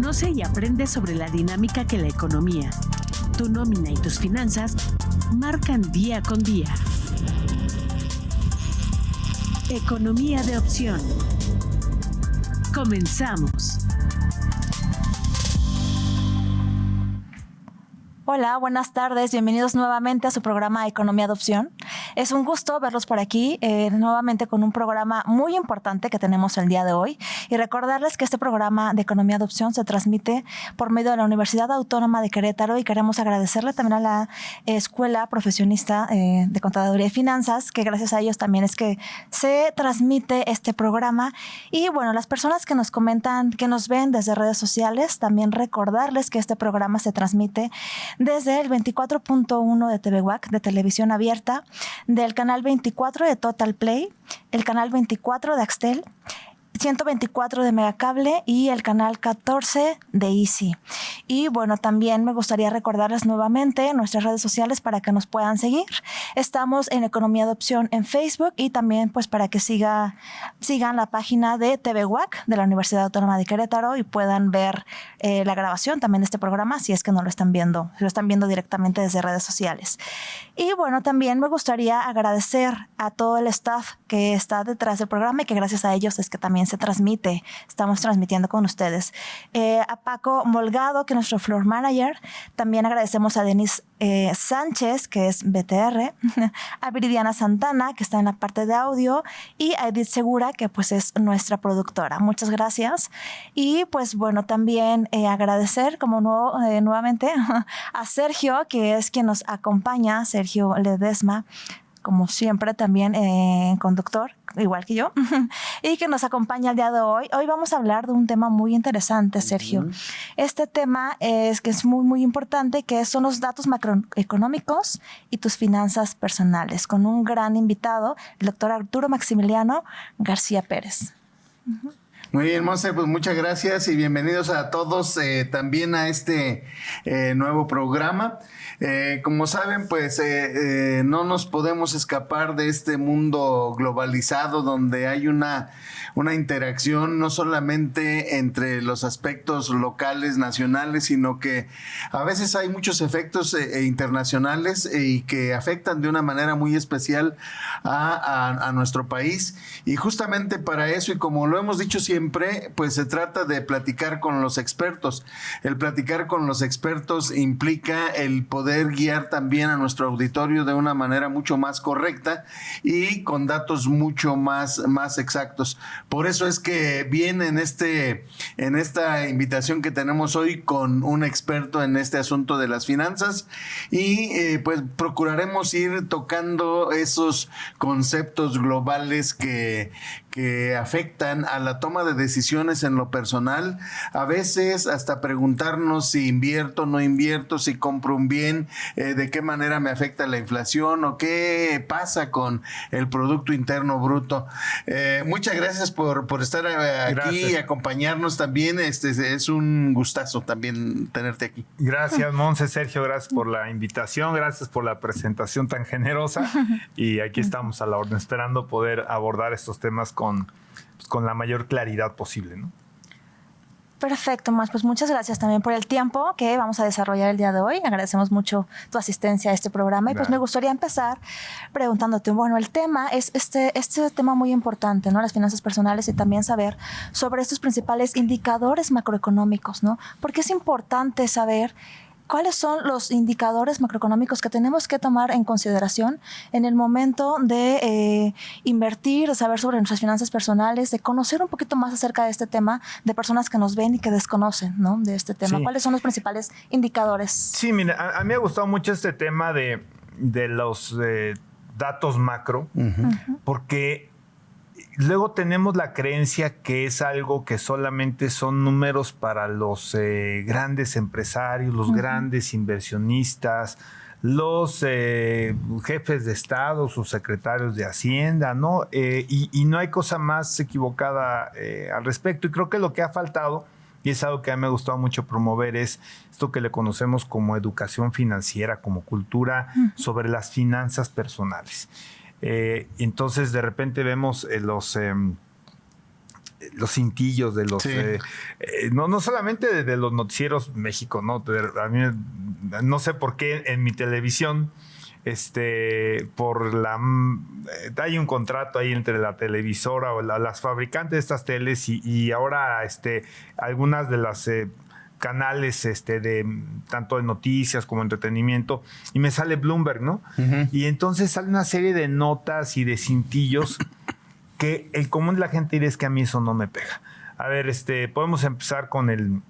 Conoce y aprende sobre la dinámica que la economía, tu nómina y tus finanzas marcan día con día. Economía de opción. Comenzamos. Hola, buenas tardes. Bienvenidos nuevamente a su programa Economía de Opción. Es un gusto verlos por aquí nuevamente con un programa muy importante que tenemos el día de hoy y recordarles que este programa de Economía de Opción se transmite por medio de la Universidad Autónoma de Querétaro y queremos agradecerle también a la Escuela Profesionista de Contaduría y Finanzas, que gracias a ellos también es que se transmite este programa. Y bueno, las personas que nos comentan, que nos ven desde redes sociales, también recordarles que este programa se transmite desde el 24.1 de TVWAC, de televisión abierta, del canal 24 de Total Play, el canal 24 de Axtel, 124 de Megacable y el canal 14 de Easy. Y bueno, también me gustaría recordarles nuevamente nuestras redes sociales para que nos puedan seguir. Estamos en Economía de Opción en Facebook y también pues para que sigan la página de TVWAC de la Universidad Autónoma de Querétaro y puedan ver la grabación también de este programa si es que no lo están viendo, si lo están viendo directamente desde redes sociales. Y bueno, también me gustaría agradecer a todo el staff que está detrás del programa y que gracias a ellos es que también se transmite, estamos transmitiendo con ustedes. A Paco Molgado, que es nuestro floor manager. También agradecemos a Denise Sánchez, que es BTR, a Viridiana Santana, que está en la parte de audio, y a Edith Segura, que pues es nuestra productora. Muchas gracias. Y pues bueno, también agradecer nuevamente a Sergio, que es quien nos acompaña, Sergio Ledesma, como siempre también conductor, igual que yo, y que nos acompaña el día de hoy. Hoy vamos a hablar de un tema muy interesante, Sergio. Este tema es muy, muy importante, que son los datos macroeconómicos y tus finanzas personales, con un gran invitado, el doctor Arturo Maximiliano García Pérez. Muy bien, Monse, pues muchas gracias y bienvenidos a todos también a este nuevo programa. Como saben, pues no nos podemos escapar de este mundo globalizado donde hay una interacción no solamente entre los aspectos locales, nacionales, sino que a veces hay muchos efectos internacionales y que afectan de una manera muy especial a nuestro país. Y justamente para eso, y como lo hemos dicho siempre, pues se trata de platicar con los expertos. El platicar con los expertos implica el poder guiar también a nuestro auditorio de una manera mucho más correcta y con datos mucho más exactos. Por eso es que viene en esta invitación que tenemos hoy con un experto en este asunto de las finanzas y pues procuraremos ir tocando esos conceptos globales que afectan a la toma de decisiones en lo personal, a veces hasta preguntarnos si invierto o no invierto, si compro un bien, de qué manera me afecta la inflación o qué pasa con el Producto Interno Bruto. Muchas gracias por estar aquí y acompañarnos también. Es un gustazo también tenerte aquí. Gracias, Monse, Sergio, gracias por la invitación, gracias por la presentación tan generosa y aquí estamos a la orden esperando poder abordar estos temas con la mayor claridad posible, ¿no? Perfecto, Max. Pues muchas gracias también por el tiempo que vamos a desarrollar el día de hoy. Agradecemos mucho tu asistencia a este programa. Y pues me gustaría empezar preguntándote, bueno, el tema es este tema muy importante, ¿no? Las finanzas personales y también saber sobre estos principales indicadores macroeconómicos, ¿no? Porque es importante saber ¿cuáles son los indicadores macroeconómicos que tenemos que tomar en consideración en el momento de invertir, de saber sobre nuestras finanzas personales, de conocer un poquito más acerca de este tema de personas que nos ven y que desconocen, ¿no? De este tema? Sí. ¿Cuáles son los principales indicadores? Sí, mira, a mí me ha gustado mucho este tema de los datos macro, porque luego tenemos la creencia que es algo que solamente son números para los grandes empresarios, los grandes inversionistas, los jefes de Estado, sus secretarios de Hacienda, ¿no? Y no hay cosa más equivocada al respecto. Y creo que lo que ha faltado, y es algo que a mí me ha gustado mucho promover, es esto que le conocemos como educación financiera, como cultura sobre las finanzas personales. Entonces de repente vemos los cintillos de los... Sí. No solamente de los noticieros México, ¿no? A mí, no sé por qué en mi televisión, hay un contrato ahí entre la televisora o las fabricantes de estas teles y ahora algunas de las... canales tanto de noticias como entretenimiento, y me sale Bloomberg, ¿no? Uh-huh. Y entonces sale una serie de notas y de cintillos que el común de la gente dirá es que a mí eso no me pega. A ver, podemos empezar con el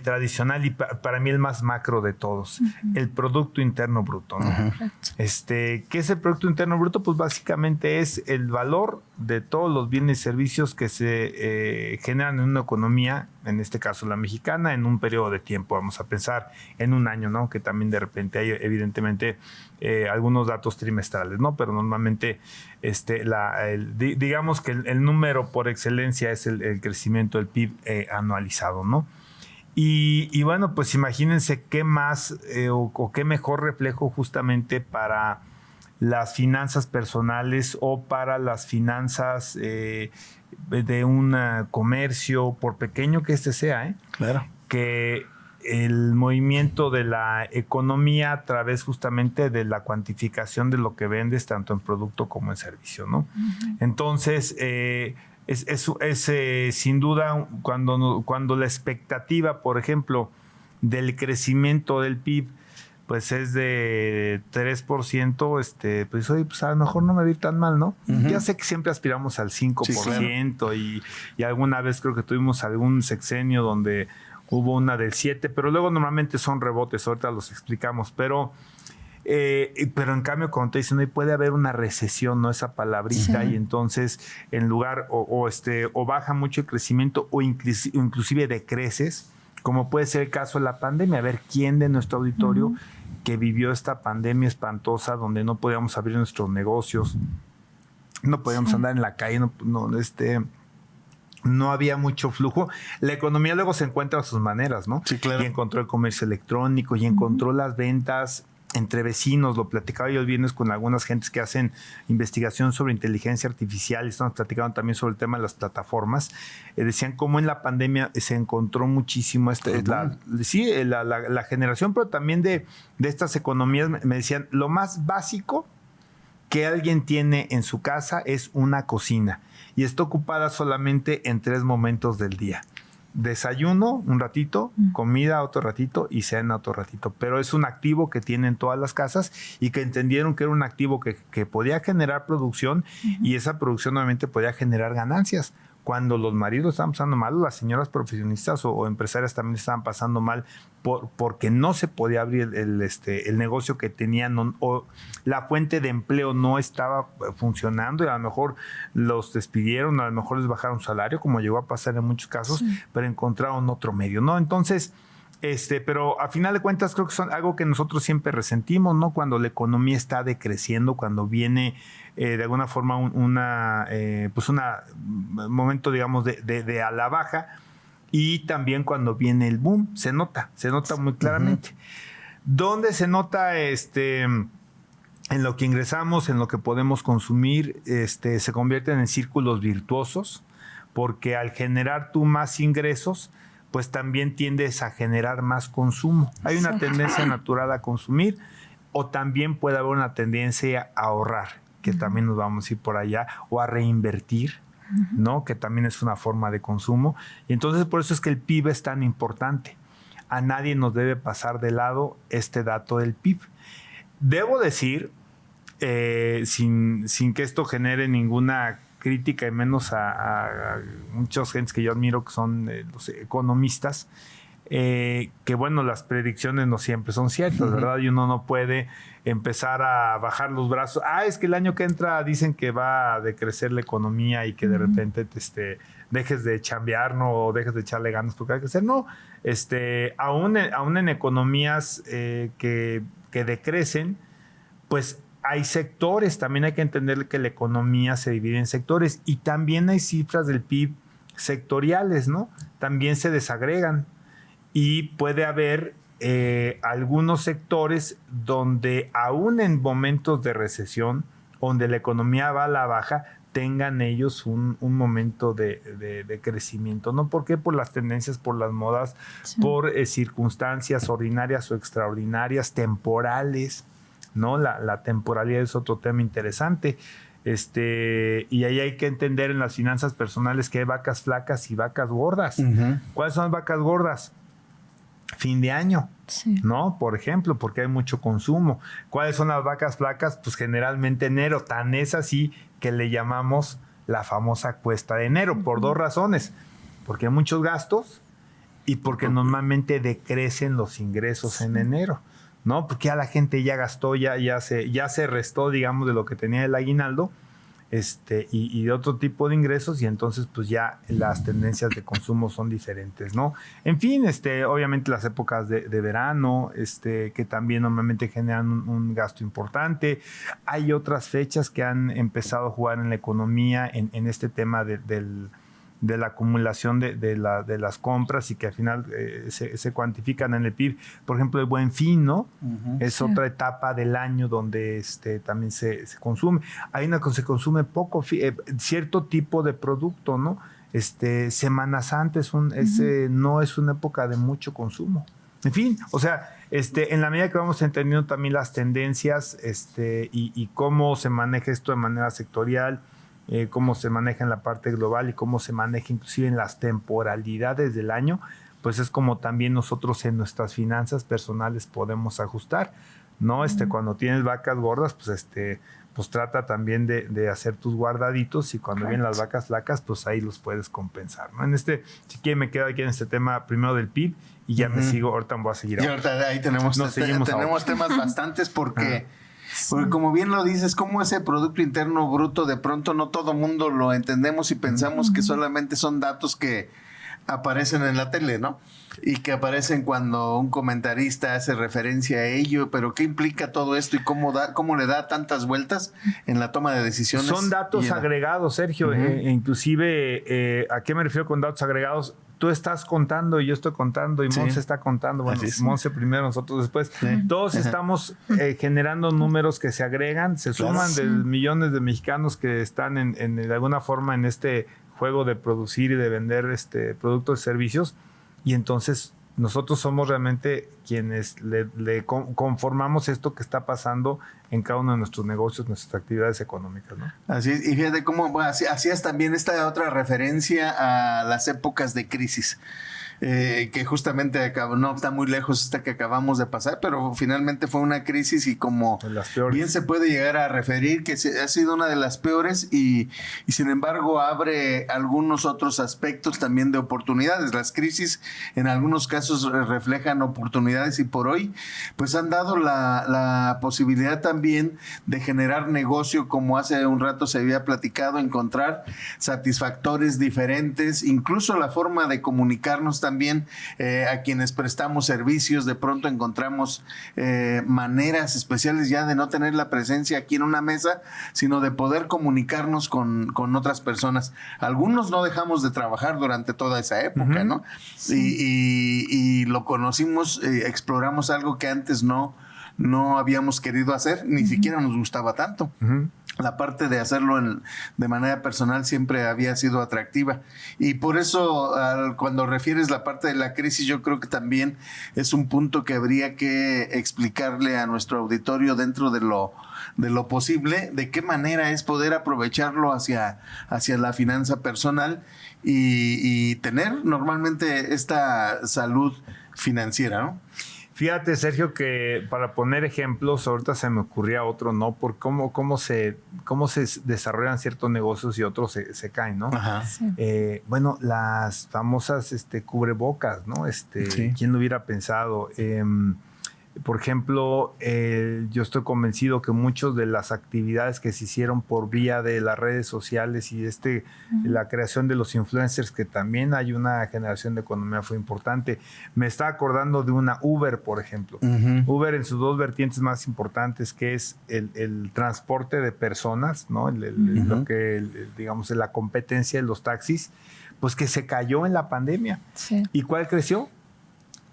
tradicional y para mí el más macro de todos, uh-huh. El Producto Interno Bruto, ¿no? Uh-huh. ¿Qué es el Producto Interno Bruto? Pues básicamente es el valor de todos los bienes y servicios que se generan en una economía, en este caso la mexicana, en un periodo de tiempo. Vamos a pensar en un año, ¿no? Que también de repente hay evidentemente algunos datos trimestrales, ¿no? Pero normalmente digamos que el número por excelencia es el crecimiento del PIB anualizado, ¿no? Y bueno, pues imagínense qué más o qué mejor reflejo justamente para las finanzas personales o para las finanzas de un comercio, por pequeño que sea, Claro. Que el movimiento de la economía a través justamente de la cuantificación de lo que vendes tanto en producto como en servicio, ¿no? Uh-huh. Entonces, es sin duda cuando la expectativa, por ejemplo, del crecimiento del PIB, pues es de 3%, pues oye, pues a lo mejor no me vi tan mal, ¿no? Uh-huh. Ya sé que siempre aspiramos al 5%, sí, claro. y alguna vez creo que tuvimos algún sexenio donde hubo una del 7%, pero luego normalmente son rebotes, ahorita los explicamos, pero en cambio cuando te dicen, puede haber una recesión, ¿no? Esa palabrita, sí. Y entonces en lugar o baja mucho el crecimiento o inclusive decreces, como puede ser el caso de la pandemia. A ver, ¿quién de nuestro auditorio uh-huh. que vivió esta pandemia espantosa donde no podíamos abrir nuestros negocios, no podíamos sí. andar en la calle, no había mucho flujo? La economía luego se encuentra a sus maneras, ¿no? Sí, claro. Y encontró el comercio electrónico y encontró uh-huh. las ventas entre vecinos. Lo platicaba yo el viernes con algunas gentes que hacen investigación sobre inteligencia artificial, y estamos platicando también sobre el tema de las plataformas. Decían cómo en la pandemia se encontró muchísimo la generación, pero también de estas economías. Me decían, lo más básico que alguien tiene en su casa es una cocina y está ocupada solamente en 3 momentos del día: desayuno un ratito, comida otro ratito y cena otro ratito. Pero es un activo que tienen todas las casas y que entendieron que era un activo que podía generar producción uh-huh. y esa producción obviamente podía generar ganancias. Cuando los maridos estaban pasando mal, las señoras profesionistas o empresarias también estaban pasando mal porque no se podía abrir el negocio que tenían, o la fuente de empleo no estaba funcionando y a lo mejor los despidieron, a lo mejor les bajaron salario, como llegó a pasar en muchos casos, sí. pero encontraron otro medio, ¿no? Entonces, pero a final de cuentas creo que son algo que nosotros siempre resentimos, ¿no? Cuando la economía está decreciendo, cuando viene de alguna forma un momento, digamos, de a la baja, y también cuando viene el boom, se nota muy claramente. Uh-huh. ¿Dónde se nota? En lo que ingresamos, en lo que podemos consumir, se convierten en círculos virtuosos, porque al generar tú más ingresos, pues también tiendes a generar más consumo. Hay una tendencia natural a consumir, o también puede haber una tendencia a ahorrar, que uh-huh. también nos vamos a ir por allá, o a reinvertir, uh-huh. ¿no? Que también es una forma de consumo. Y entonces por eso es que el PIB es tan importante. A nadie nos debe pasar de lado este dato del PIB. Debo decir, sin que esto genere ninguna crítica, y menos a muchas gentes que yo admiro, que son los economistas, que bueno, las predicciones no siempre son ciertas, uh-huh. ¿verdad? Y uno no puede empezar a bajar los brazos. Es que el año que entra dicen que va a decrecer la economía y que de repente dejes de chambear, ¿no? O dejes de echarle ganas porque hay que hacer. No, aún en economías que decrecen, pues hay sectores. También hay que entender que la economía se divide en sectores, y también hay cifras del PIB sectoriales, ¿no? También se desagregan, y puede haber algunos sectores donde aún en momentos de recesión, donde la economía va a la baja, tengan ellos un momento de crecimiento, ¿no? ¿Por qué? Por las tendencias, por las modas, por circunstancias ordinarias o extraordinarias, temporales, ¿no? La temporalidad es otro tema interesante. Y ahí hay que entender en las finanzas personales que hay vacas flacas y vacas gordas. ¿Cuáles son las vacas gordas? Fin de año, ¿no? Por ejemplo, porque hay mucho consumo. ¿Cuáles son las vacas flacas? Pues generalmente enero. Tan es así que le llamamos la famosa cuesta de enero, por dos razones. Porque hay muchos gastos y porque normalmente decrecen los ingresos en enero, ¿no? Porque ya la gente ya gastó, ya se restó, digamos, de lo que tenía el aguinaldo, y de otro tipo de ingresos, y entonces pues ya las tendencias de consumo son diferentes, ¿no? En fin, obviamente las épocas de verano, que también normalmente generan un gasto importante. Hay otras fechas que han empezado a jugar en la economía en este tema de la acumulación de las compras y que al final se cuantifican en el PIB. Por ejemplo, el Buen Fin, ¿no? Es otra etapa del año donde también se consume. Hay una que se consume poco, cierto tipo de producto, ¿no? Semana Santa no es una época de mucho consumo. En fin, o sea, en la medida que vamos entendiendo también las tendencias y cómo se maneja esto de manera sectorial, cómo se maneja en la parte global y cómo se maneja inclusive en las temporalidades del año, pues es como también nosotros en nuestras finanzas personales podemos ajustar, ¿no? Cuando tienes vacas gordas, pues trata también de hacer tus guardaditos, y cuando vienen las vacas flacas, pues ahí los puedes compensar, ¿no? Si quieren me quedo aquí en este tema primero del PIB y ya me sigo, ahorita voy a seguir. Y ahorita ahí tenemos temas bastantes porque como bien lo dices, como ese Producto Interno Bruto, de pronto no todo mundo lo entendemos y pensamos que solamente son datos que aparecen en la tele, ¿no? Y que aparecen cuando un comentarista hace referencia a ello, pero ¿qué implica todo esto y cómo le da tantas vueltas en la toma de decisiones? Son datos agregados, Sergio, inclusive, ¿a qué me refiero con datos agregados? Tú estás contando y yo estoy contando y Monse está contando. Bueno, Monse primero, nosotros después. Todos estamos generando números que se agregan, se suman de millones de mexicanos que están de alguna forma en este juego de producir y de vender productos y servicios, y entonces nosotros somos realmente quienes le conformamos esto que está pasando en cada uno de nuestros negocios, nuestras actividades económicas, ¿no? Así es, y fíjate cómo hacías también esta otra referencia a las épocas de crisis. Que justamente no está muy lejos esta que acabamos de pasar, pero finalmente fue una crisis y como bien se puede llegar a referir que ha sido una de las peores y sin embargo abre algunos otros aspectos también de oportunidades. Las crisis en algunos casos reflejan oportunidades y por hoy pues han dado la posibilidad también de generar negocio, como hace un rato se había platicado, encontrar satisfactores diferentes, incluso la forma de comunicarnos también a quienes prestamos servicios. De pronto encontramos maneras especiales ya de no tener la presencia aquí en una mesa, sino de poder comunicarnos con otras personas. Algunos no dejamos de trabajar durante toda esa época, ¿no? Y lo conocimos, exploramos algo que antes no habíamos querido hacer, ni siquiera nos gustaba tanto. La parte de hacerlo de manera personal siempre había sido atractiva. Y por eso, cuando refieres la parte de la crisis, yo creo que también es un punto que habría que explicarle a nuestro auditorio dentro de lo posible, de qué manera es poder aprovecharlo hacia la finanza personal y tener normalmente esta salud financiera, ¿no? Fíjate, Sergio, que para poner ejemplos, ahorita se me ocurría otro, ¿no? Por cómo se desarrollan ciertos negocios y otros se caen, ¿no? Bueno, las famosas cubrebocas, ¿no? ¿Quién lo hubiera pensado? Por ejemplo, yo estoy convencido que muchas de las actividades que se hicieron por vía de las redes sociales y la creación de los influencers, que también hay una generación de economía, fue importante. Me está acordando de una Uber, por ejemplo. Uber en sus dos vertientes más importantes, que es el transporte de personas, ¿no? Lo que, digamos, la competencia de los taxis, pues que se cayó en la pandemia. ¿Y cuál creció?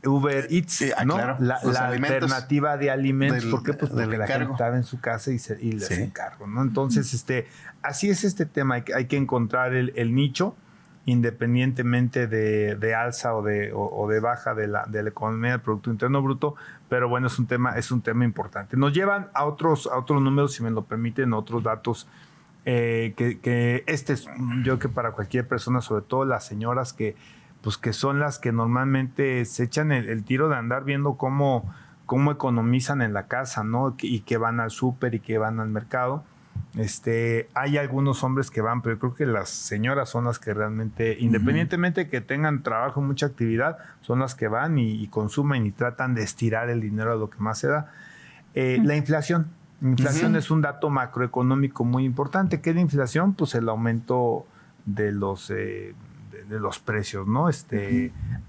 Uber Eats, ¿no? Claro, La alimentos alternativa de alimentos. ¿Por qué? Pues porque la gente encargo. estaba en su casa y les encargo, ¿no? Entonces, así es este tema. Hay que encontrar el nicho, independientemente de alza o de baja de la economía del Producto Interno Bruto, pero bueno, es un tema importante. Nos llevan a otros números, si me lo permiten, otros datos que es, yo que para cualquier persona, sobre todo las señoras que son las que normalmente se echan el tiro de andar viendo cómo economizan en la casa, ¿no? Y que van al súper y que van al mercado. Hay algunos hombres que van, pero yo creo que las señoras son las que realmente, independientemente que tengan trabajo, mucha actividad, son las que van y consumen y tratan de estirar el dinero a lo que más se da. La inflación. Inflación es un dato macroeconómico muy importante. ¿Qué es la inflación? Pues el aumento de los precios, ¿no?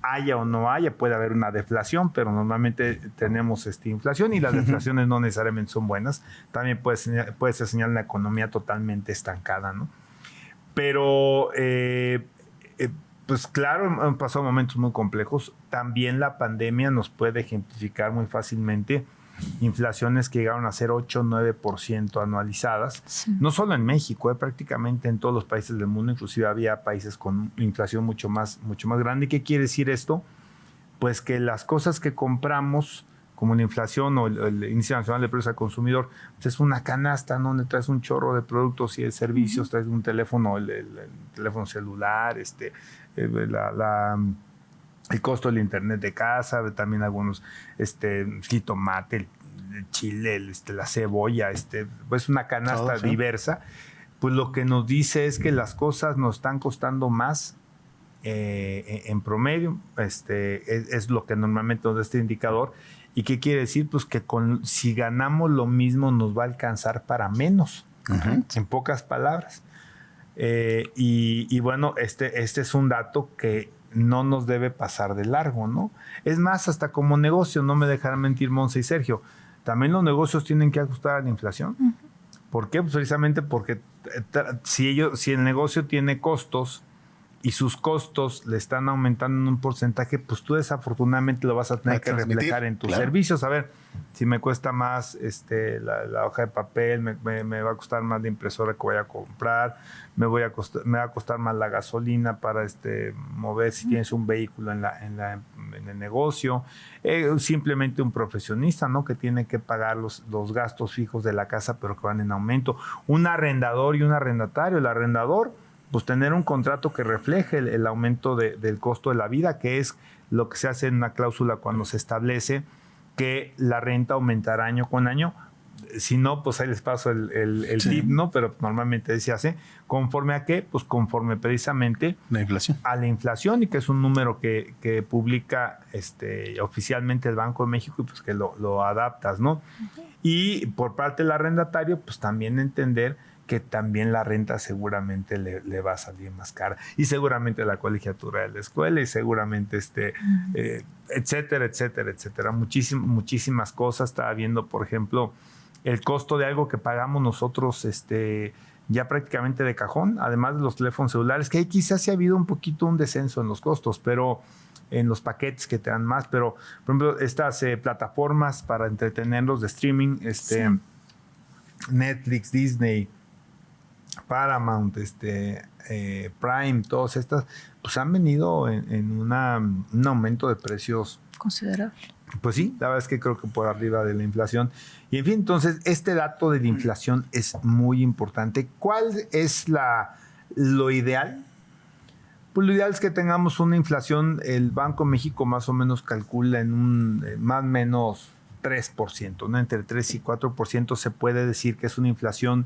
Haya o no haya, puede haber una deflación, pero normalmente tenemos inflación y las deflaciones no necesariamente son buenas. También puede ser señal de una economía totalmente estancada, ¿no? Pero, pues claro, han pasado momentos muy complejos. También la pandemia nos puede ejemplificar muy fácilmente inflaciones que llegaron a ser 8-9% anualizadas, no solo en México, prácticamente en todos los países del mundo, inclusive había países con inflación mucho más grande. ¿Qué quiere decir esto? Pues que las cosas que compramos, como la inflación o el Índice Nacional de Precios al Consumidor, pues es una canasta, ¿no? Donde traes un chorro de productos y de servicios, traes un teléfono, el teléfono celular, el costo del internet de casa, también algunos jitomate, el chile, la cebolla, pues una canasta diversa. Pues lo que nos dice es que las cosas nos están costando más en promedio. Es lo que normalmente nos da este indicador. ¿Y qué quiere decir? Pues que si ganamos lo mismo nos va a alcanzar para menos, en pocas palabras. Y bueno, este es un dato que no nos debe pasar de largo, ¿no? Es más, hasta como negocio, no me dejarán mentir Monse y Sergio, también los negocios tienen que ajustar a la inflación. ¿Por qué? Pues precisamente porque si el negocio tiene costos y sus costos le están aumentando en un porcentaje, pues tú desafortunadamente lo vas a tener que reflejar en tus servicios. A ver, si me cuesta más la hoja de papel, me va a costar más la impresora que voy a comprar, me va a costar más la gasolina para mover si tienes un vehículo en el negocio. Simplemente un profesionista, ¿no? Que tiene que pagar los gastos fijos de la casa, pero que van en aumento. Un arrendador y un arrendatario. El arrendador, pues tener un contrato que refleje el aumento del costo de la vida, que es lo que se hace en una cláusula cuando se establece que la renta aumentará año con año. Si no, pues ahí les paso el tip, ¿no? Pero normalmente se hace. ¿Conforme a qué? Pues conforme precisamente a la inflación, y que es un número que publica oficialmente el Banco de México, y pues que lo adaptas, ¿no? Y por parte del arrendatario, pues también entender que también la renta seguramente le va a salir más cara, y seguramente la colegiatura de la escuela, y seguramente etcétera, etcétera, etcétera. Muchísimas cosas. Estaba viendo, por ejemplo, el costo de algo que pagamos nosotros ya prácticamente de cajón, además de los teléfonos celulares, que ahí quizás sí ha habido un poquito un descenso en los costos, pero en los paquetes que te dan más. Pero, por ejemplo, estas plataformas para entretenerlos de streaming, Netflix, Disney, Paramount, Prime, todas estas, pues han venido en un aumento de precios considerable. Pues sí, la verdad es que creo que por arriba de la inflación. Y en fin, entonces, este dato de la inflación es muy importante. ¿Cuál es lo ideal? Pues lo ideal es que tengamos una inflación, el Banco de México más o menos calcula en un más o menos 3%, ¿no? Entre 3 y 4% se puede decir que es una inflación,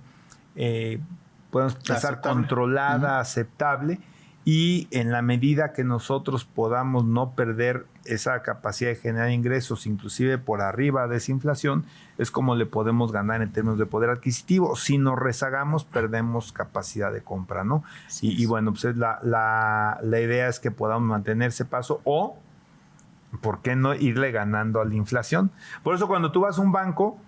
podemos pensar, controlada, aceptable, y en la medida que nosotros podamos no perder esa capacidad de generar ingresos, inclusive por arriba de esa inflación, es como le podemos ganar en términos de poder adquisitivo. Si nos rezagamos, perdemos capacidad de compra, ¿no? Y bueno, pues la idea es que podamos mantener ese paso, o, ¿por qué no irle ganando a la inflación? Por eso cuando tú vas a un banco,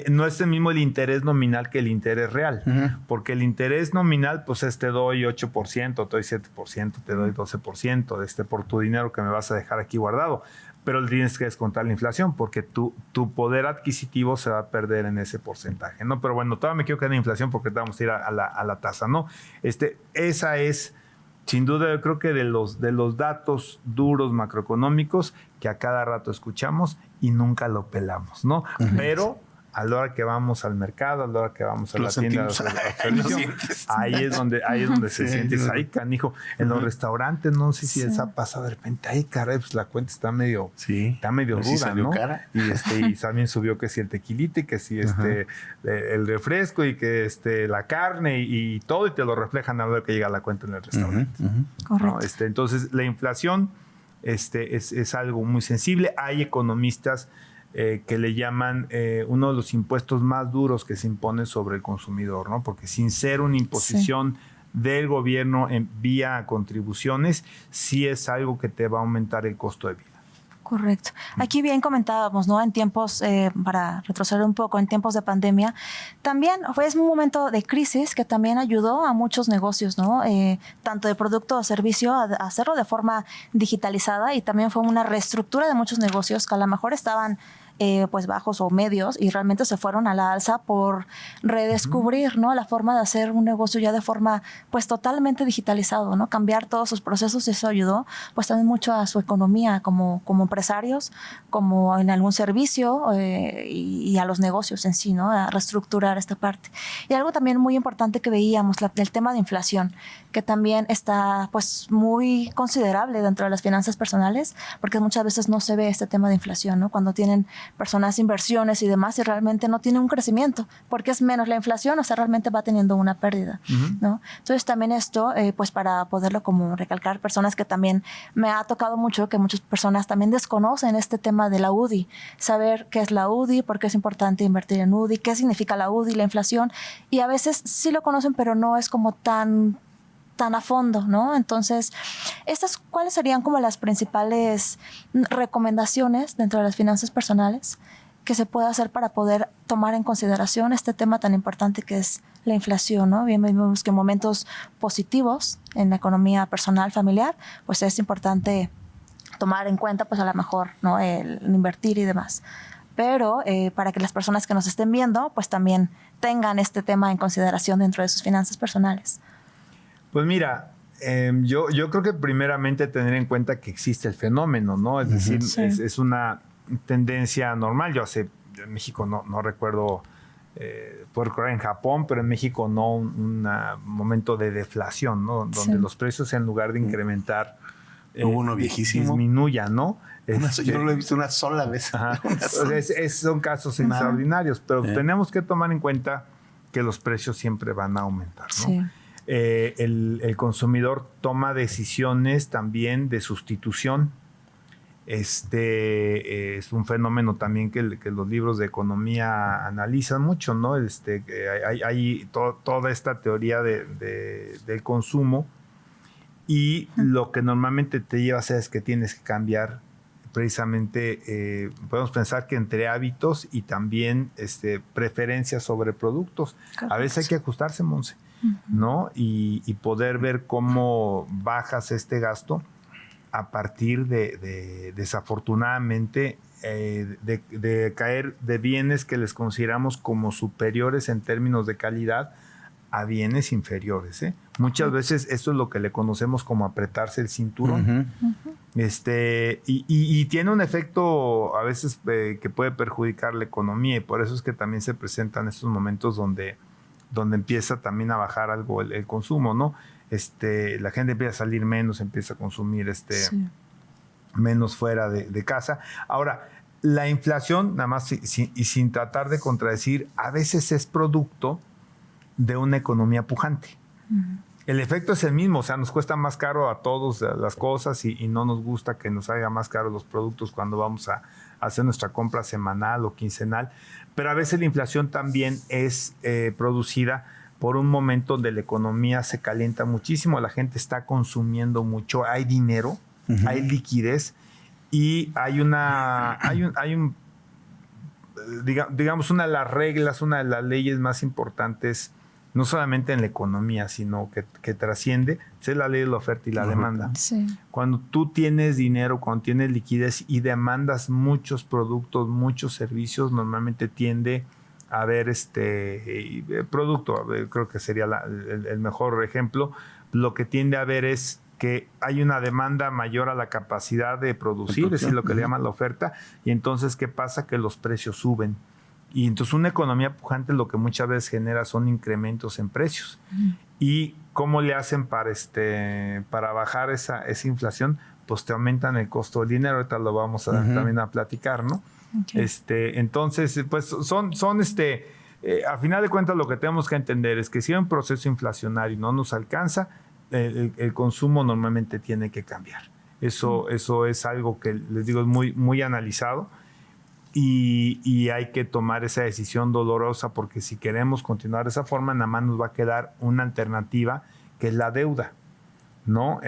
no es el mismo el interés nominal que el interés real, porque el interés nominal, pues te doy 8%, te doy 7%, te doy 12% por tu dinero que me vas a dejar aquí guardado. pero tienes que descontar la inflación porque tu poder adquisitivo se va a perder en ese porcentaje, ¿no? Pero bueno, todavía me quiero quedar en inflación porque vamos a ir a la tasa, ¿no? Esa es, sin duda, yo creo que de los datos duros macroeconómicos que a cada rato escuchamos y nunca lo pelamos, ¿no? Pero a la hora que vamos al mercado, a la hora que vamos a la tienda de servicio, ahí es donde se siente, ahí canijo. En los restaurantes, no sé si les ha pasado de repente, ay caray, pues la cuenta está medio ruda, ¿no? Cara. Y también subió que si el tequilita, y que si el refresco, y que la carne y todo, y te lo reflejan a la hora que llega la cuenta en el restaurante. Correcto. ¿No? Entonces, la inflación es algo muy sensible. Hay economistas que le llaman uno de los impuestos más duros que se impone sobre el consumidor, ¿no? Porque sin ser una imposición del gobierno vía contribuciones, sí es algo que te va a aumentar el costo de vida. Correcto. Aquí bien comentábamos, ¿no? En tiempos, para retroceder un poco, en tiempos de pandemia, también fue un momento de crisis que también ayudó a muchos negocios, ¿no? Tanto de producto o servicio, a hacerlo de forma digitalizada, y también fue una reestructura de muchos negocios que a lo mejor estaban pues bajos o medios y realmente se fueron a la alza por redescubrir, ¿no? La forma de hacer un negocio ya de forma pues totalmente digitalizado, ¿no? Cambiar todos sus procesos, y eso ayudó pues también mucho a su economía como empresarios, como en algún servicio y a los negocios en sí, ¿no? A reestructurar esta parte. Y algo también muy importante que veíamos, el tema de inflación, que también está pues muy considerable dentro de las finanzas personales, porque muchas veces no se ve este tema de inflación, ¿no? Cuando tienen personas inversiones y demás y realmente no tiene un crecimiento porque es menos la inflación, o sea, realmente va teniendo una pérdida, ¿no? Entonces también esto, pues para poderlo como recalcar, personas que también me ha tocado mucho, que muchas personas también desconocen este tema de la UDI, saber qué es la UDI, por qué es importante invertir en UDI, qué significa la UDI, la inflación, y a veces sí lo conocen, pero no es como tan a fondo, ¿no? Entonces, ¿cuáles serían como las principales recomendaciones dentro de las finanzas personales que se puede hacer para poder tomar en consideración este tema tan importante que es la inflación, ¿no? Bien, vemos que en momentos positivos en la economía personal, familiar, pues es importante tomar en cuenta, pues a lo mejor, ¿no? El invertir y demás. Pero para que las personas que nos estén viendo, pues también tengan este tema en consideración dentro de sus finanzas personales. Pues mira, yo creo que primeramente tener en cuenta que existe el fenómeno, ¿no? Es decir, es una tendencia normal. Yo en México no recuerdo, puedo recordar en Japón, pero en México no un momento de deflación, ¿no? Donde los precios, en lugar de incrementar, hubo uno viejísimo, disminuyan, ¿no? Yo no lo he visto una sola vez. Son casos extraordinarios, pero tenemos que tomar en cuenta que los precios siempre van a aumentar, ¿no? Sí. El consumidor toma decisiones también de sustitución. Es un fenómeno también que los libros de economía analizan mucho, ¿no? Hay toda esta teoría del consumo, y lo que normalmente te lleva a hacer es que tienes que cambiar precisamente, podemos pensar que entre hábitos y también preferencias sobre productos. Correcto. A veces hay que ajustarse, Monse, ¿no? Y poder ver cómo bajas este gasto a partir de desafortunadamente, de caer de bienes que les consideramos como superiores en términos de calidad a bienes inferiores, ¿eh? Muchas veces esto es lo que le conocemos como apretarse el cinturón. Y tiene un efecto a veces que puede perjudicar la economía, y por eso es que también se presentan estos momentos donde empieza también a bajar algo el consumo, ¿no? La gente empieza a salir menos, empieza a consumir menos fuera de casa. Ahora, la inflación, nada más y sin tratar de contradecir, a veces es producto de una economía pujante. El efecto es el mismo, o sea, nos cuesta más caro a todos las cosas, y no nos gusta que nos salga más caro los productos cuando vamos a hacer nuestra compra semanal o quincenal, pero a veces la inflación también es producida por un momento donde la economía se calienta muchísimo, la gente está consumiendo mucho, hay dinero, hay liquidez, y digamos, una de las reglas, una de las leyes más importantes no solamente en la economía, sino que trasciende, es la ley de la oferta y la demanda. Sí. Cuando tú tienes dinero, cuando tienes liquidez y demandas muchos productos, muchos servicios, normalmente tiende a haber producto, creo que sería el mejor ejemplo. Lo que tiende a haber es que hay una demanda mayor a la capacidad de producir, es decir, lo que le llaman la oferta, y entonces, ¿qué pasa? Que los precios suben. Y entonces una economía pujante lo que muchas veces genera son incrementos en precios. ¿Y cómo le hacen para bajar esa inflación? Pues te aumentan el costo del dinero, ahorita lo vamos también a platicar, ¿no? Okay. Entonces, pues a final de cuentas lo que tenemos que entender es que si hay un proceso inflacionario y no nos alcanza, el consumo normalmente tiene que cambiar. Eso es algo que les digo es muy, muy analizado. Y hay que tomar esa decisión dolorosa porque si queremos continuar de esa forma, nada más nos va a quedar una alternativa que es la deuda, ¿no?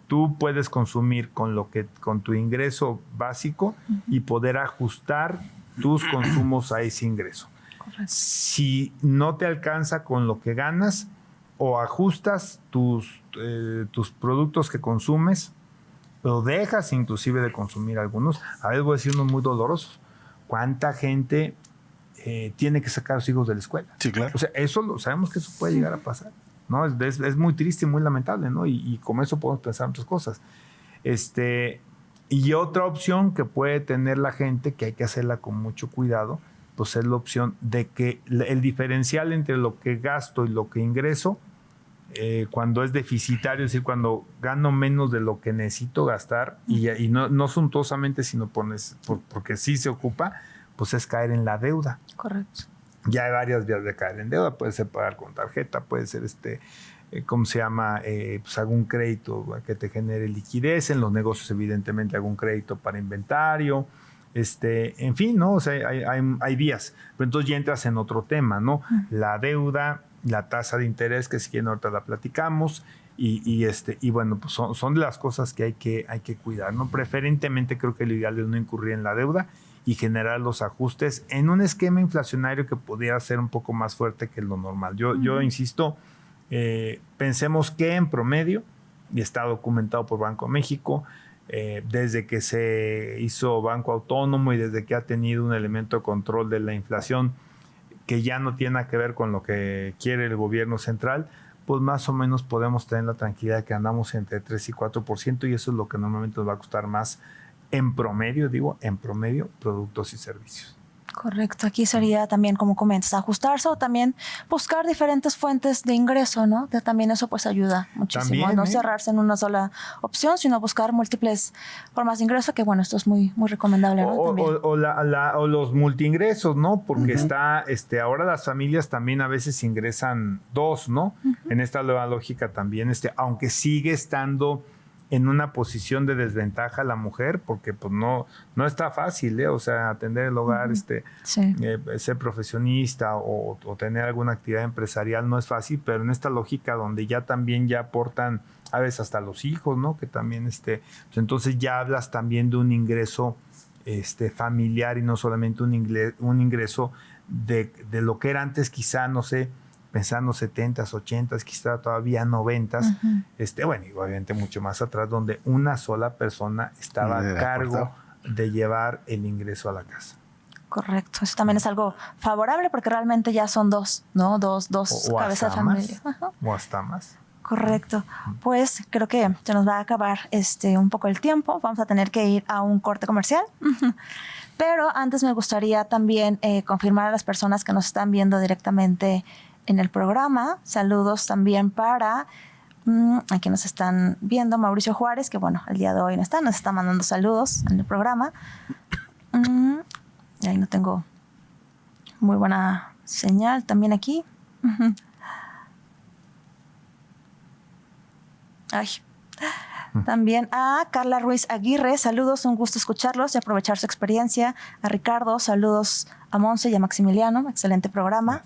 Tú puedes consumir con tu ingreso básico y poder ajustar tus consumos a ese ingreso. Correcto. Si no te alcanza con lo que ganas, o ajustas tus productos que consumes, pero dejas inclusive de consumir algunos. A veces voy a decir unos muy dolorosos. ¿Cuánta gente tiene que sacar a sus hijos de la escuela? Sí, claro. O sea, sabemos que eso puede llegar a pasar, ¿no? Es muy triste y muy lamentable, ¿no? Y con eso podemos pensar en otras cosas. Y otra opción que puede tener la gente, que hay que hacerla con mucho cuidado, pues es la opción de que el diferencial entre lo que gasto y lo que ingreso, cuando es deficitario, es decir, cuando gano menos de lo que necesito gastar, y no suntuosamente, sino porque sí se ocupa, pues es caer en la deuda. Correcto. Ya hay varias vías de caer en deuda, puede ser pagar con tarjeta, puede ser ¿cómo se llama? Pues algún crédito que te genere liquidez. En los negocios, evidentemente, algún crédito para inventario. En fin, ¿no? O sea, hay vías. Pero entonces ya entras en otro tema, ¿no? La deuda, la tasa de interés, que si quieren ahorita la platicamos, y bueno, pues son de las cosas que hay que cuidar, ¿no? Preferentemente creo que lo ideal es no incurrir en la deuda y generar los ajustes en un esquema inflacionario que pudiera ser un poco más fuerte que lo normal. Yo insisto, pensemos que en promedio, y está documentado por Banco de México, desde que se hizo Banco Autónomo y desde que ha tenido un elemento de control de la inflación que ya no tiene nada que ver con lo que quiere el gobierno central, pues más o menos podemos tener la tranquilidad de que andamos entre 3 y 4%, y eso es lo que normalmente nos va a costar más en promedio, productos y servicios. Correcto. Aquí sería también, como comentas, ajustarse o también buscar diferentes fuentes de ingreso, ¿no? Que también eso pues ayuda muchísimo. También, no cerrarse en una sola opción, sino buscar múltiples formas de ingreso, que bueno, esto es muy, muy recomendable, ¿no? O los multiingresos, ¿no? Porque ahora las familias también a veces ingresan dos, ¿no? En esta nueva lógica también, aunque sigue estando en una posición de desventaja la mujer, porque pues no está fácil, o sea, atender el hogar, ser profesionista o tener alguna actividad empresarial no es fácil, pero en esta lógica donde ya aportan a veces hasta los hijos, ¿no? Que también pues entonces ya hablas también de un ingreso familiar y no solamente un ingreso de lo que era antes, quizá, no sé, pensando 70s, 80s, quizá todavía 90s, bueno, y obviamente mucho más atrás, donde una sola persona estaba a cargo de llevar el ingreso a la casa. Correcto. Eso también es algo favorable porque realmente ya son dos, ¿no? Dos cabezas de familia. O hasta más. Correcto. Pues creo que se nos va a acabar un poco el tiempo. Vamos a tener que ir a un corte comercial. Pero antes me gustaría también confirmar a las personas que nos están viendo directamente en el programa. Saludos también para aquí nos están viendo Mauricio Juárez, que bueno, el día de hoy no está, nos está mandando saludos en el programa. Y ahí no tengo muy buena señal también aquí. También a Carla Ruiz Aguirre, saludos, un gusto escucharlos y aprovechar su experiencia. A Ricardo, saludos a Monse y a Maximiliano, excelente programa.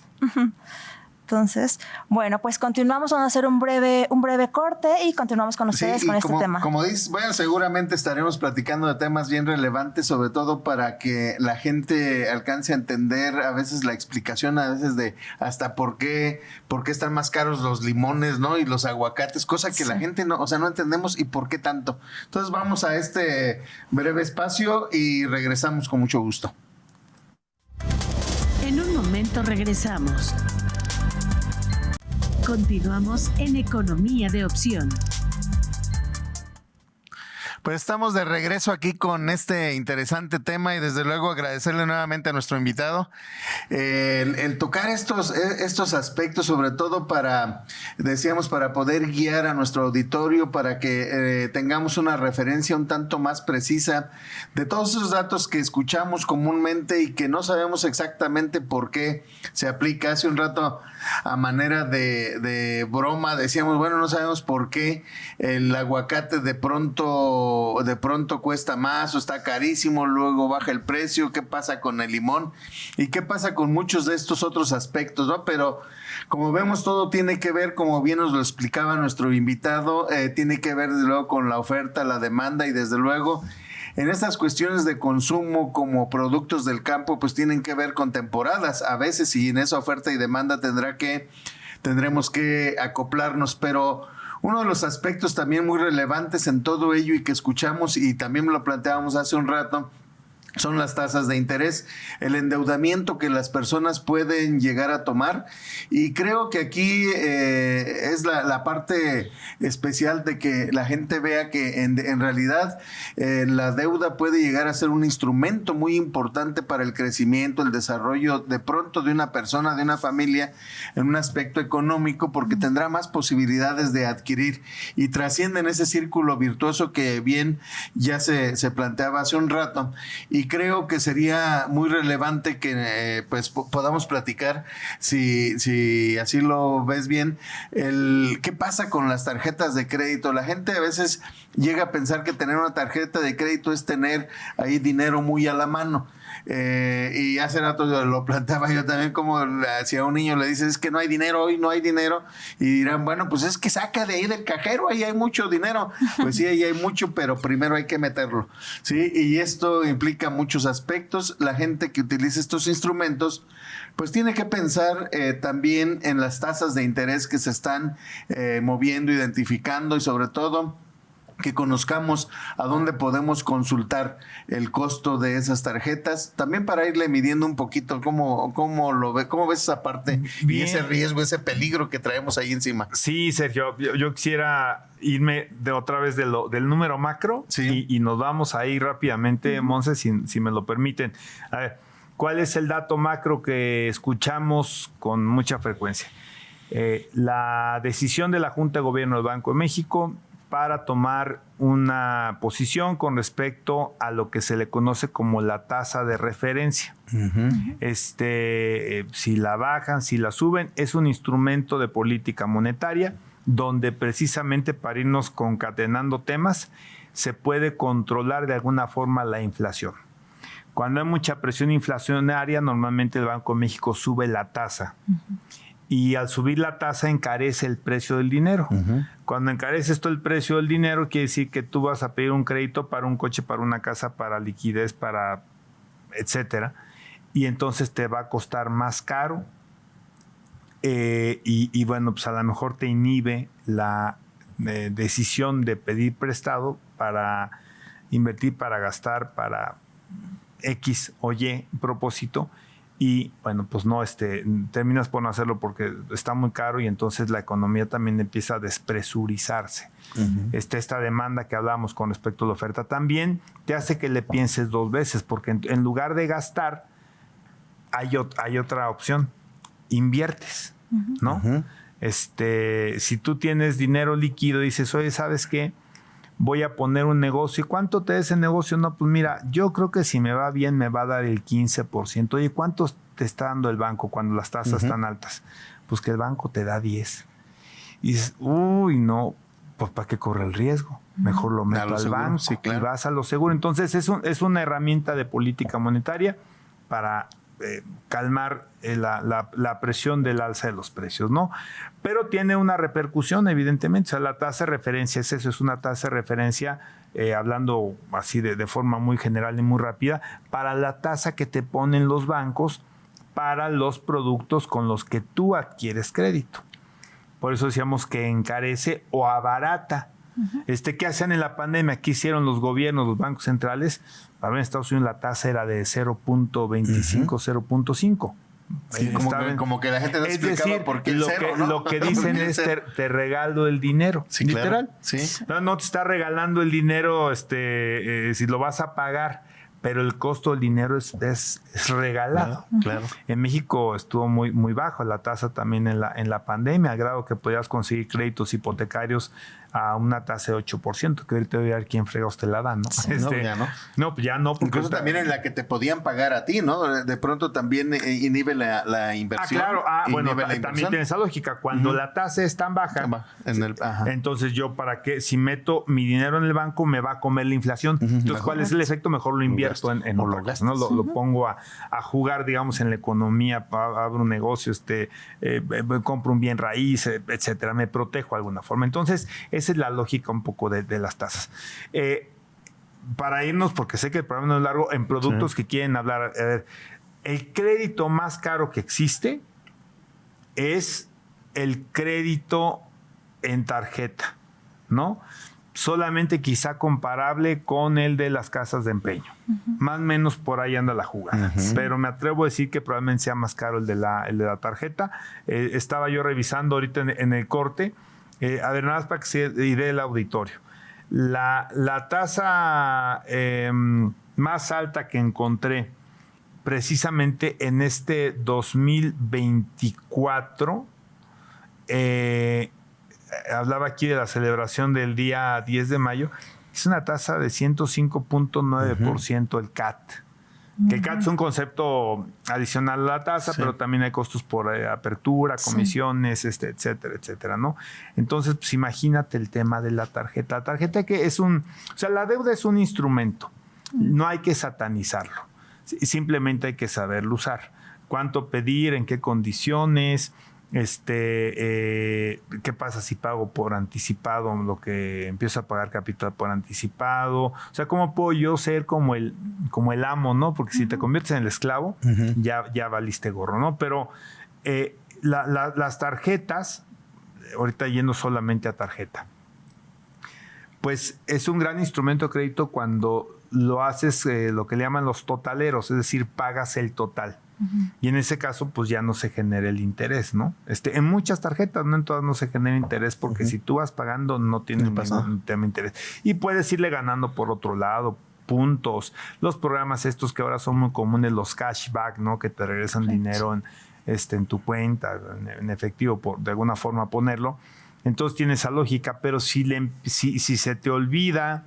Entonces, bueno, pues continuamos, vamos a hacer un breve corte y continuamos con ustedes con este tema. Como dices, bueno, seguramente estaremos platicando de temas bien relevantes, sobre todo para que la gente alcance a entender a veces la explicación, a veces de hasta por qué están más caros los limones, ¿no? Y los aguacates, cosa que la gente no entendemos y por qué tanto. Entonces vamos a este breve espacio y regresamos con mucho gusto. En un momento regresamos. Continuamos en Economía de Opción. Pues estamos de regreso aquí con este interesante tema y desde luego agradecerle nuevamente a nuestro invitado el tocar estos aspectos, sobre todo para poder guiar a nuestro auditorio, para que tengamos una referencia un tanto más precisa de todos esos datos que escuchamos comúnmente y que no sabemos exactamente por qué se aplica. Hace un rato, a manera de broma, decíamos, bueno, no sabemos por qué el aguacate de pronto cuesta más o está carísimo, luego baja el precio. ¿Qué pasa con el limón? ¿Y qué pasa con muchos de estos otros aspectos, ¿no? Pero como vemos, todo tiene que ver, como bien nos lo explicaba nuestro invitado, tiene que ver desde luego con la oferta, la demanda y desde luego en estas cuestiones de consumo como productos del campo, pues tienen que ver con temporadas a veces, y en esa oferta y demanda tendremos que acoplarnos. Pero uno de los aspectos también muy relevantes en todo ello y que escuchamos y también lo planteábamos hace un rato son las tasas de interés, el endeudamiento que las personas pueden llegar a tomar. Y creo que aquí es la parte especial de que la gente vea que en realidad la deuda puede llegar a ser un instrumento muy importante para el crecimiento, el desarrollo de pronto de una persona, de una familia, en un aspecto económico, porque tendrá más posibilidades de adquirir y trasciende en ese círculo virtuoso que bien ya se planteaba hace un rato. Y creo que sería muy relevante que pues podamos platicar, si así lo ves bien, qué pasa con las tarjetas de crédito. La gente a veces llega a pensar que tener una tarjeta de crédito es tener ahí dinero muy a la mano. Y hace rato lo planteaba yo también, como si a un niño le dices es que no hay dinero, hoy no hay dinero, y dirán, bueno, pues es que saca de ahí del cajero, ahí hay mucho dinero. Pues sí, ahí hay mucho, pero primero hay que meterlo, ¿sí? Y esto implica muchos aspectos. La gente que utiliza estos instrumentos pues tiene que pensar también en las tasas de interés que se están moviendo, identificando, y sobre todo que conozcamos a dónde podemos consultar el costo de esas tarjetas, también para irle midiendo un poquito cómo lo ve, cómo ves esa parte. Bien. Y ese riesgo, ese peligro que traemos ahí encima. Sí, Sergio, yo quisiera irme otra vez del número macro, sí, y nos vamos ahí rápidamente, Monse, si me lo permiten. A ver, ¿cuál es el dato macro que escuchamos con mucha frecuencia? La decisión de la Junta de Gobierno del Banco de México para tomar una posición con respecto a lo que se le conoce como la tasa de referencia. Uh-huh. Si la bajan, si la suben, es un instrumento de política monetaria donde precisamente, para irnos concatenando temas, se puede controlar de alguna forma la inflación. Cuando hay mucha presión inflacionaria, normalmente el Banco de México sube la tasa. Uh-huh. Y al subir la tasa encarece el precio del dinero. Uh-huh. Cuando encarece esto el precio del dinero, quiere decir que tú vas a pedir un crédito para un coche, para una casa, para liquidez, para etcétera. Y entonces te va a costar más caro. Y bueno, pues a lo mejor te inhibe la decisión de pedir prestado para invertir, para gastar, para X o Y propósito. Y bueno, pues no, terminas por no hacerlo porque está muy caro y entonces la economía también empieza a despresurizarse. Uh-huh. Esta demanda que hablábamos con respecto a la oferta también te hace que le pienses dos veces, porque en lugar de gastar hay otra opción: inviertes, uh-huh, ¿no? Uh-huh. Si tú tienes dinero líquido y dices, oye, ¿sabes qué? Voy a poner un negocio. ¿Y cuánto te da ese negocio? No, pues mira, yo creo que si me va bien me va a dar el 15%. Oye, ¿cuánto te está dando el banco cuando las tasas uh-huh están altas? Pues que el banco te da 10. Y dices, uy, no, pues ¿para qué corre el riesgo? Mejor lo meto al seguro, banco, sí, claro, y vas a lo seguro. Entonces es una herramienta de política monetaria para calmar la presión del alza de los precios, ¿no? Pero tiene una repercusión, evidentemente. O sea, la tasa de referencia es eso, es una tasa de referencia, hablando así de forma muy general y muy rápida, para la tasa que te ponen los bancos para los productos con los que tú adquieres crédito. Por eso decíamos que encarece o abarata. ¿Qué hacían en la pandemia? ¿Qué hicieron los gobiernos, los bancos centrales? A ver, en Estados Unidos la tasa era de 0.25, 0.5. Sí, como que la gente no explicaba por qué lo que dicen es te regalo el dinero. Sí, literal. Claro. Sí. No te está regalando el dinero si lo vas a pagar, pero el costo del dinero es regalado. Claro. En México estuvo muy, muy bajo la tasa también en la pandemia, al grado que podías conseguir créditos hipotecarios a una tasa de 8%, que ahorita voy a ver quién frega usted la da, ¿no? Sí, ya no. No, pues ya no. Incluso también en la que te podían pagar a ti, ¿no? De pronto también inhibe la inversión. Claro. Bueno, también tiene esa lógica. Cuando la tasa es tan baja, entonces yo, ¿para qué? Si meto mi dinero en el banco, me va a comer la inflación. Entonces, ¿cuál es el efecto? Mejor lo invierto en otra cosa, ¿no? Lo pongo a jugar, digamos, en la economía, abro un negocio, compro un bien raíz, etcétera. Me protejo de alguna forma. Entonces, esa es la lógica un poco de las tasas. Para irnos, porque sé que el programa no es largo, en productos que quieren hablar. El crédito más caro que existe es el crédito en tarjeta, ¿no? Solamente quizá comparable con el de las casas de empeño. Más o menos por ahí anda la jugada. Pero me atrevo a decir que probablemente sea más caro el de la tarjeta. Estaba yo revisando ahorita en el corte. A ver, nada más para que se idee el auditorio. La tasa más alta que encontré precisamente en este 2024, hablaba aquí de la celebración del día 10 de mayo, es una tasa de 105.9% el CAT. Que el CAT es un concepto adicional a la tasa, pero también hay costos por apertura, comisiones, etcétera, etcétera, ¿no? Entonces, pues imagínate el tema de la tarjeta. La tarjeta que es la deuda es un instrumento. No hay que satanizarlo. Simplemente hay que saberlo usar. Cuánto pedir, en qué condiciones, qué pasa si pago por anticipado lo que empiezo a pagar capital por anticipado. O sea, ¿cómo puedo yo ser como el amo, no? Porque si te conviertes en el esclavo, ya valiste gorro, ¿no? Pero las tarjetas, ahorita yendo solamente a tarjeta, pues es un gran instrumento de crédito cuando lo haces lo que le llaman los totaleros, es decir, pagas el total. Y en ese caso, pues ya no se genera el interés, ¿no? En muchas tarjetas, no en todas no se genera interés, porque si tú vas pagando no tiene ningún tema de interés. Y puedes irle ganando por otro lado, puntos. Los programas estos que ahora son muy comunes, los cashback, ¿no? Que te regresan dinero en tu cuenta, en efectivo, de alguna forma ponerlo. Entonces tiene esa lógica, pero si se te olvida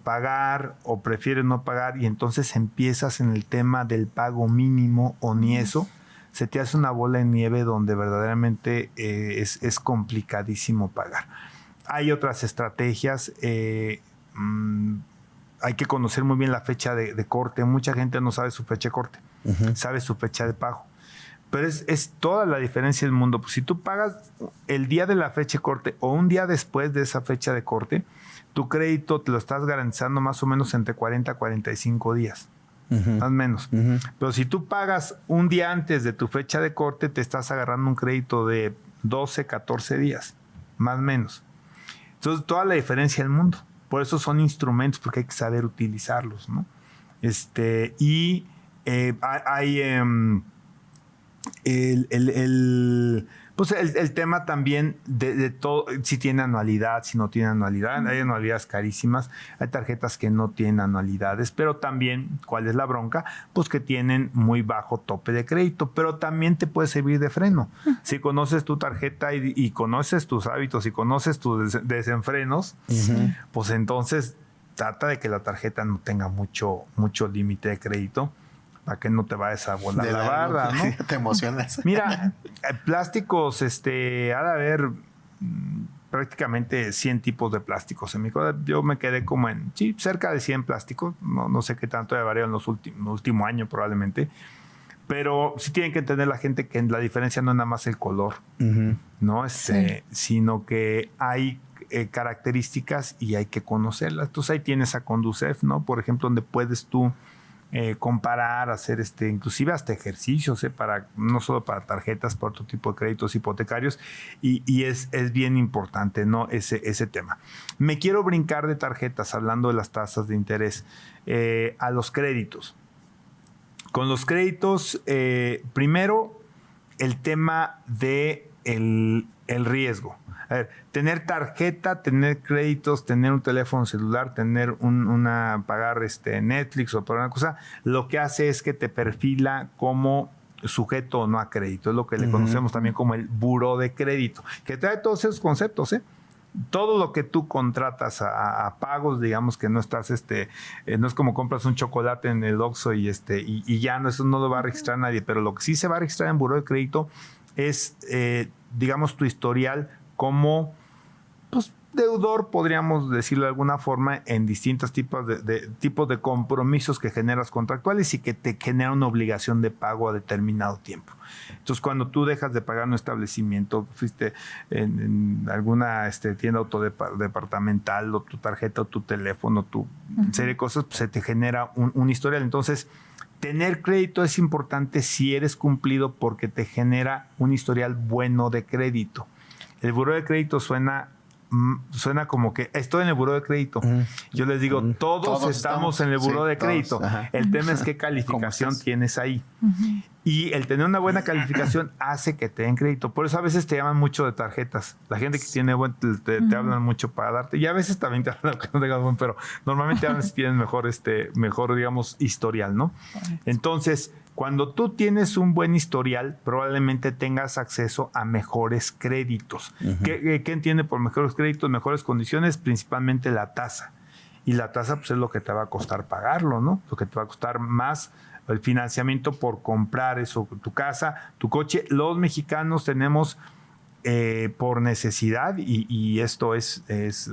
pagar o prefieres no pagar y entonces empiezas en el tema del pago mínimo o ni eso, se te hace una bola de nieve donde verdaderamente es complicadísimo pagar. Hay otras estrategias, hay que conocer muy bien la fecha de corte. Mucha gente no sabe su fecha de corte, sabe su fecha de pago. Pero es toda la diferencia del mundo. Pues si tú pagas el día de la fecha de corte o un día después de esa fecha de corte, tu crédito te lo estás garantizando más o menos entre 40 a 45 días. Más o menos. Pero si tú pagas un día antes de tu fecha de corte, te estás agarrando un crédito de 12, 14 días. Más o menos. Entonces, toda la diferencia del mundo. Por eso son instrumentos, porque hay que saber utilizarlos, ¿no? Hay... el tema también de todo, si tiene anualidad, si no tiene anualidad. Hay anualidades carísimas, hay tarjetas que no tienen anualidades, pero también, ¿cuál es la bronca? Pues que tienen muy bajo tope de crédito, pero también te puede servir de freno. Si conoces tu tarjeta y conoces tus hábitos y conoces tus desenfrenos, pues entonces trata de que la tarjeta no tenga mucho límite de crédito, para que no te vayas a volar la barda, ¿no? Te emocionas. Mira, plásticos, ha de haber prácticamente 100 tipos de plásticos. En mi cosa, yo me quedé como cerca de 100 plásticos. No sé qué tanto he variado en los últimos años probablemente. Pero sí tienen que entender la gente que la diferencia no es nada más el color, ¿no? Sino que hay características y hay que conocerlas. Entonces ahí tienes a Conducef, ¿no? Por ejemplo, donde puedes tú comparar, hacer inclusive hasta ejercicios, para, no solo para tarjetas, para otro tipo de créditos hipotecarios, y es bien importante, ¿no? Ese tema. Me quiero brincar de tarjetas, hablando de las tasas de interés, a los créditos. Con los créditos, primero, el tema de el riesgo. A ver, tener tarjeta, tener créditos, tener un teléfono celular, tener pagar Netflix o por una cosa, lo que hace es que te perfila como sujeto o no a crédito. Es lo que le conocemos también como el buró de crédito, que trae todos esos conceptos, Todo lo que tú contratas a pagos, digamos que no estás, no es como compras un chocolate en el Oxxo y ya no, eso no lo va a registrar nadie, pero lo que sí se va a registrar en buró de crédito es, digamos, tu historial como, pues, deudor, podríamos decirlo de alguna forma, en distintos tipos de compromisos que generas contractuales y que te generan una obligación de pago a determinado tiempo. Entonces, cuando tú dejas de pagar un establecimiento, fuiste en alguna tienda autodepartamental, o tu tarjeta, o tu teléfono, tu serie de cosas, pues se te genera un historial. Entonces, tener crédito es importante si eres cumplido porque te genera un historial bueno de crédito. El buró de crédito suena como que estoy en el buró de crédito. Yo les digo, todos estamos en el buró de crédito. El tema es qué calificación tienes ahí. Y el tener una buena calificación hace que te den crédito. Por eso a veces te llaman mucho de tarjetas. La gente que tiene te hablan mucho para darte. Y a veces también te hablan que no tengas buen, pero normalmente a veces tienen mejor, digamos, historial, ¿no? Entonces, cuando tú tienes un buen historial, probablemente tengas acceso a mejores créditos. ¿Qué entiende por mejores créditos, mejores condiciones? Principalmente la tasa. Y la tasa, pues, es lo que te va a costar pagarlo, ¿no? Lo que te va a costar más el financiamiento por comprar eso, tu casa, tu coche. Los mexicanos tenemos, por necesidad, y esto es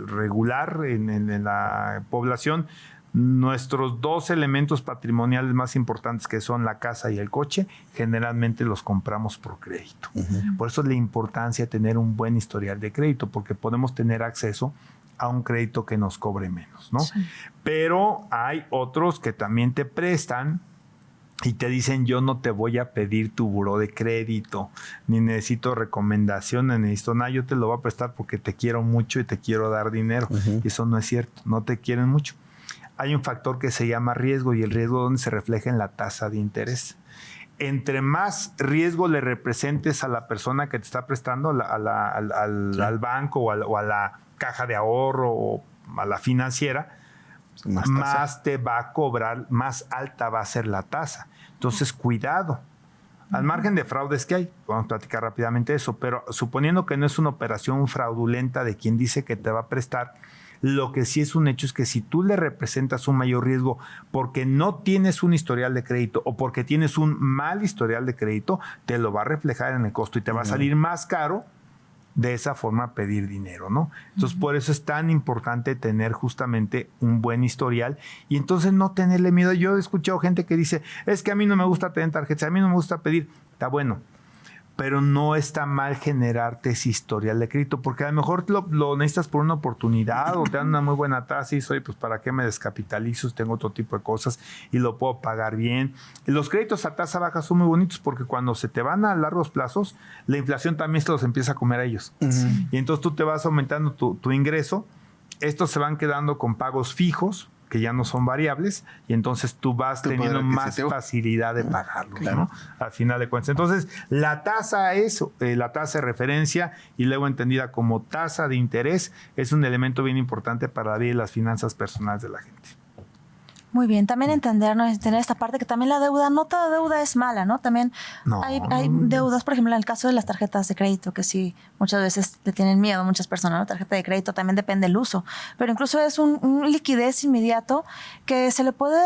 regular en la población, nuestros dos elementos patrimoniales más importantes, que son la casa y el coche, generalmente los compramos por crédito. Por eso es la importancia de tener un buen historial de crédito, porque podemos tener acceso a un crédito que nos cobre menos, ¿no? Sí. Pero hay otros que también te prestan y te dicen, yo no te voy a pedir tu buró de crédito, ni necesito recomendaciones, ni necesito nada, yo te lo voy a prestar porque te quiero mucho y te quiero dar dinero. Y eso no es cierto, no te quieren mucho. Hay un factor que se llama riesgo, y el riesgo donde se refleja en la tasa de interés. Entre más riesgo le representes a la persona que te está prestando, al banco o a la caja de ahorro o a la financiera, más te va a cobrar, más alta va a ser la tasa. Entonces, cuidado. Al margen de fraudes que hay, vamos a platicar rápidamente eso, pero suponiendo que no es una operación fraudulenta de quien dice que te va a prestar, lo que sí es un hecho es que si tú le representas un mayor riesgo porque no tienes un historial de crédito o porque tienes un mal historial de crédito, te lo va a reflejar en el costo y te va a salir más caro de esa forma pedir dinero, ¿no? Entonces, por eso es tan importante tener justamente un buen historial y entonces no tenerle miedo. Yo he escuchado gente que dice, es que a mí no me gusta tener tarjetas, a mí no me gusta pedir. Está bueno, pero no está mal generarte ese historial de crédito, porque a lo mejor lo necesitas por una oportunidad o te dan una muy buena tasa y dices, oye, pues ¿para qué me descapitalizo? Tengo otro tipo de cosas y lo puedo pagar bien. Los créditos a tasa baja son muy bonitos porque cuando se te van a largos plazos, la inflación también se los empieza a comer a ellos. Y entonces tú te vas aumentando tu ingreso, estos se van quedando con pagos fijos, que ya no son variables, y entonces tú vas teniendo más facilidad de pagarlo, claro, ¿no? Al final de cuentas. Entonces, la tasa es la tasa de referencia y luego entendida como tasa de interés, es un elemento bien importante para la vida y las finanzas personales de la gente. Muy bien, también entender esta parte que también la deuda, no toda deuda es mala, ¿no? También hay deudas, por ejemplo, en el caso de las tarjetas de crédito, que sí, muchas veces le tienen miedo a muchas personas, ¿no? Tarjeta de crédito también depende del uso, pero incluso es un liquidez inmediato que se le puede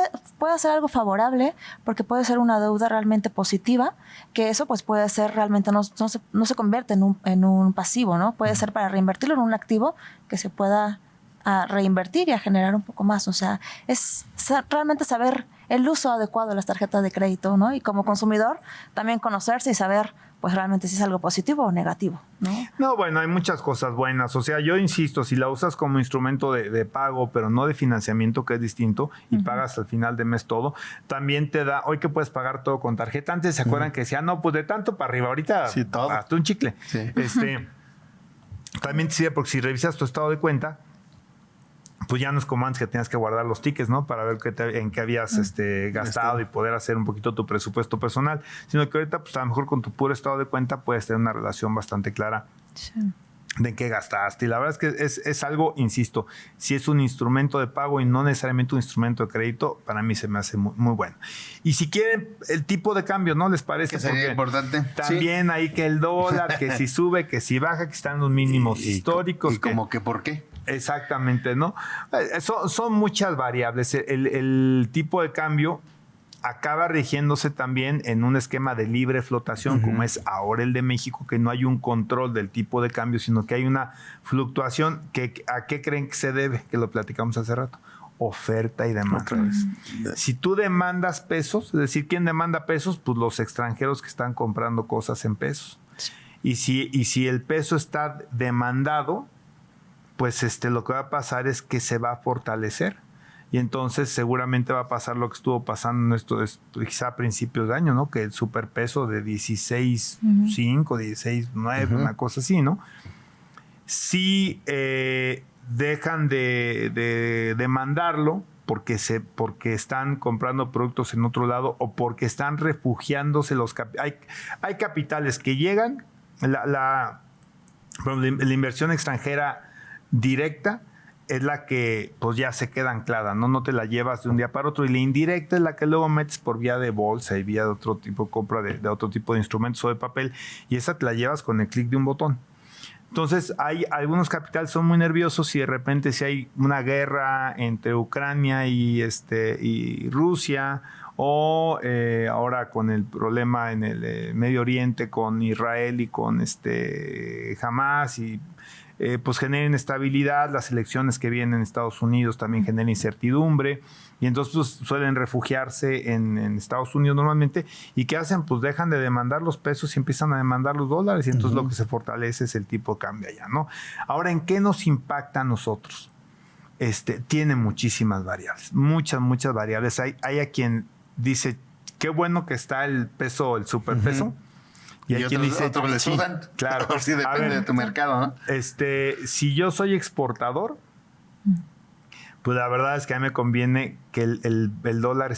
hacer algo favorable, porque puede ser una deuda realmente positiva, que eso pues puede ser realmente, no se convierte en un pasivo, ¿no? Puede ser para reinvertirlo en un activo que se pueda a reinvertir y a generar un poco más. O sea, es realmente saber el uso adecuado de las tarjetas de crédito, ¿no? Y como consumidor, también conocerse y saber, pues realmente si es algo positivo o negativo, ¿no? No, bueno, hay muchas cosas buenas. O sea, yo insisto, si la usas como instrumento de pago, pero no de financiamiento, que es distinto, y pagas al final de mes todo, también te da, hoy que puedes pagar todo con tarjeta. Antes se acuerdan que decían, no, pues de tanto para arriba, ahorita sí, todo. hasta un chicle. Sí. También te sirve porque si revisas tu estado de cuenta, pues ya no es como antes que tenías que guardar los tickets, ¿no? Para ver en qué habías gastado y poder hacer un poquito tu presupuesto personal, sino que ahorita, pues a lo mejor con tu puro estado de cuenta puedes tener una relación bastante clara de qué gastaste. Y la verdad es que es algo, insisto, si es un instrumento de pago y no necesariamente un instrumento de crédito, para mí se me hace muy, muy bueno. Y si quieren el tipo de cambio, ¿no les parece? Que sería importante. También ahí que el dólar, que si sube, que si baja, que están los mínimos históricos. Y como que ¿por qué? Exactamente, ¿no? Son muchas variables. El tipo de cambio acaba rigiéndose también en un esquema de libre flotación, como es ahora el de México, que no hay un control del tipo de cambio, sino que hay una fluctuación que ¿a qué creen que se debe? Que lo platicamos hace rato. Oferta y demanda. Si tú demandas pesos, es decir, ¿quién demanda pesos? Pues los extranjeros que están comprando cosas en pesos. Y si el peso está demandado, pues lo que va a pasar es que se va a fortalecer. Y entonces seguramente va a pasar lo que estuvo pasando en esto, quizá a principios de año, ¿no? Que el superpeso de 16.5, 16.9, una cosa así, ¿no? Si dejan de demandarlo porque están comprando productos en otro lado o porque están refugiándose hay capitales que llegan, la inversión extranjera directa es la que pues ya se queda anclada, no te la llevas de un día para otro, y la indirecta es la que luego metes por vía de bolsa y vía de otro tipo de compra de otro tipo de instrumentos o de papel, y esa te la llevas con el clic de un botón. Entonces hay algunos capitales son muy nerviosos y de repente si hay una guerra entre Ucrania y Rusia, o ahora con el problema en el Medio Oriente con Israel y con Hamas, y pues genera inestabilidad. Las elecciones que vienen en Estados Unidos también generan incertidumbre, y entonces pues, suelen refugiarse en Estados Unidos normalmente. ¿Y qué hacen? Pues dejan de demandar los pesos y empiezan a demandar los dólares, y entonces lo que se fortalece es el tipo de cambio allá, ¿no? Ahora, ¿en qué nos impacta a nosotros? Tiene muchísimas variables, muchas variables. Hay a quien dice, qué bueno que está el peso, el superpeso. Y aquí dice, otros le sudan. Claro. Sí, depende de tu mercado, ¿no? Si yo soy exportador, pues la verdad es que a mí me conviene que el dólar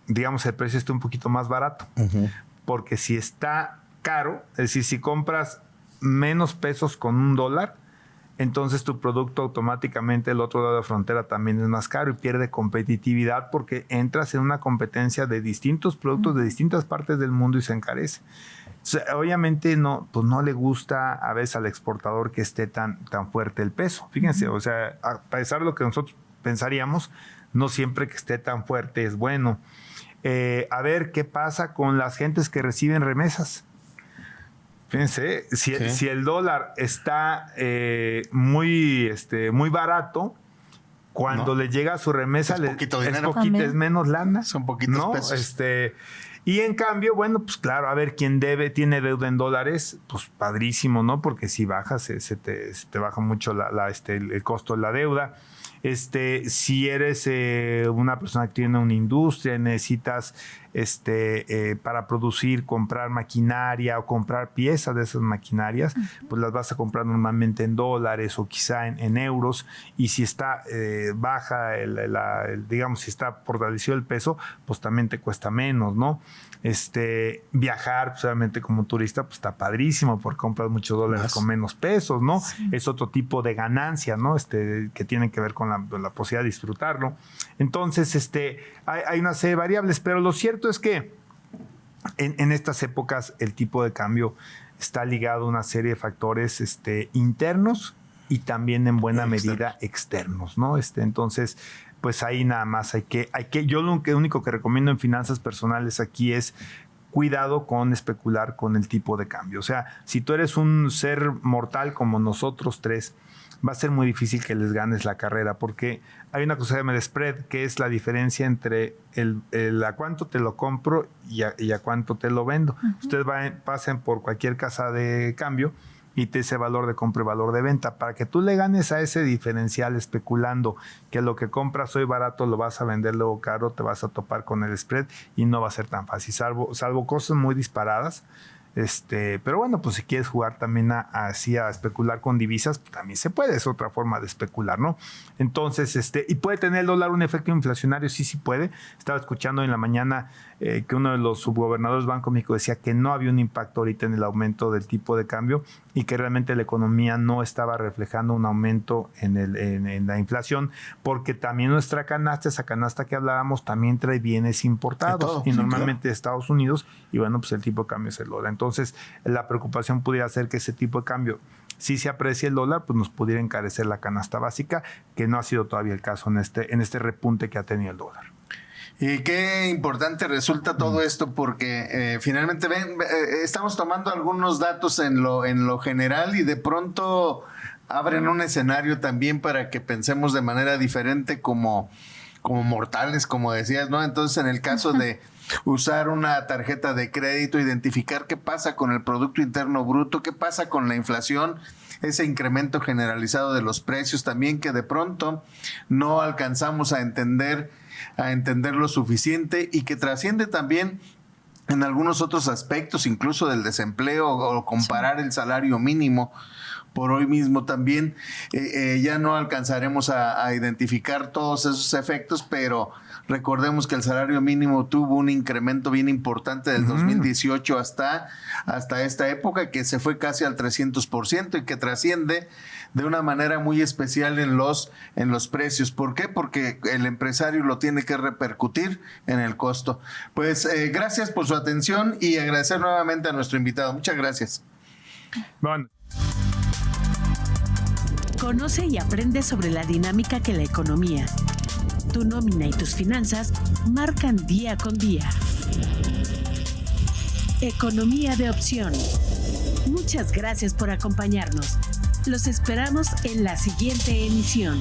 digamos, el precio esté un poquito más barato. Porque si está caro, es decir, si compras menos pesos con $1, entonces tu producto automáticamente el otro lado de la frontera también es más caro y pierde competitividad porque entras en una competencia de distintos productos de distintas partes del mundo y se encarece. O sea, obviamente pues no le gusta a veces al exportador que esté tan fuerte el peso. Fíjense, o sea, a pesar de lo que nosotros pensaríamos, no siempre que esté tan fuerte es bueno. A ver qué pasa con las gentes que reciben remesas. Fíjense, si el dólar está muy barato, cuando le llega su remesa es menos lana. Son poquitos pesos. Y en cambio, bueno, pues claro, a ver, quien tiene deuda en dólares, pues padrísimo, ¿no? Porque si baja, se te baja mucho el costo de la deuda. Si eres una persona que tiene una industria, necesitas para producir, comprar maquinaria o comprar piezas de esas maquinarias, pues las vas a comprar normalmente en dólares o quizá en euros. Y si está baja, digamos, si está fortalecido el peso, pues también te cuesta menos, ¿no? Viajar, pues obviamente como turista, pues está padrísimo porque compras muchos dólares con menos pesos, ¿no? Sí. Es otro tipo de ganancia, ¿no? Que tiene que ver con la posibilidad de disfrutarlo. Entonces, hay una serie de variables, pero lo cierto es que en estas épocas el tipo de cambio está ligado a una serie de factores internos y también en buena medida externos, ¿no? Entonces, pues ahí nada más yo lo único que recomiendo en finanzas personales aquí es cuidado con especular con el tipo de cambio. O sea, si tú eres un ser mortal como nosotros tres, va a ser muy difícil que les ganes la carrera, porque hay una cosa que se llama el spread, que es la diferencia entre el a cuánto te lo compro y a cuánto te lo vendo. Ustedes pasen por cualquier casa de cambio y te dice valor de compra y valor de venta. Para que tú le ganes a ese diferencial especulando que lo que compras hoy barato lo vas a vender luego caro, te vas a topar con el spread y no va a ser tan fácil, salvo cosas muy disparadas. Pero bueno, pues si quieres jugar también así a especular con divisas, pues también se puede, es otra forma de especular, ¿no? Entonces, y puede tener el dólar un efecto inflacionario, sí puede. Estaba escuchando en la mañana que uno de los subgobernadores del Banco de México decía que no había un impacto ahorita en el aumento del tipo de cambio y que realmente la economía no estaba reflejando un aumento en la inflación, porque también nuestra canasta, esa canasta que hablábamos, también trae bienes importados y normalmente de Estados Unidos, y bueno, pues el tipo de cambio es el dólar. Entonces, la preocupación pudiera ser que ese tipo de cambio, si se aprecia el dólar, pues nos pudiera encarecer la canasta básica, que no ha sido todavía el caso en este repunte que ha tenido el dólar. Y qué importante resulta todo esto, porque finalmente estamos tomando algunos datos en lo general y de pronto abren un escenario también para que pensemos de manera diferente como mortales, como decías, ¿no? Entonces, en el caso de usar una tarjeta de crédito, identificar qué pasa con el Producto Interno Bruto, qué pasa con la inflación, ese incremento generalizado de los precios también, que de pronto no alcanzamos a entender lo suficiente y que trasciende también en algunos otros aspectos, incluso del desempleo o comparar el salario mínimo. Por hoy mismo también ya no alcanzaremos a identificar todos esos efectos, pero recordemos que el salario mínimo tuvo un incremento bien importante del 2018 hasta esta época, que se fue casi al 300% y que trasciende de una manera muy especial en los precios. ¿Por qué? Porque el empresario lo tiene que repercutir en el costo. Pues gracias por su atención y agradecer nuevamente a nuestro invitado. Muchas gracias. Bueno. Conoce y aprende sobre la dinámica que la economía, tu nómina y tus finanzas marcan día con día. Economía de opción. Muchas gracias por acompañarnos. Los esperamos en la siguiente emisión.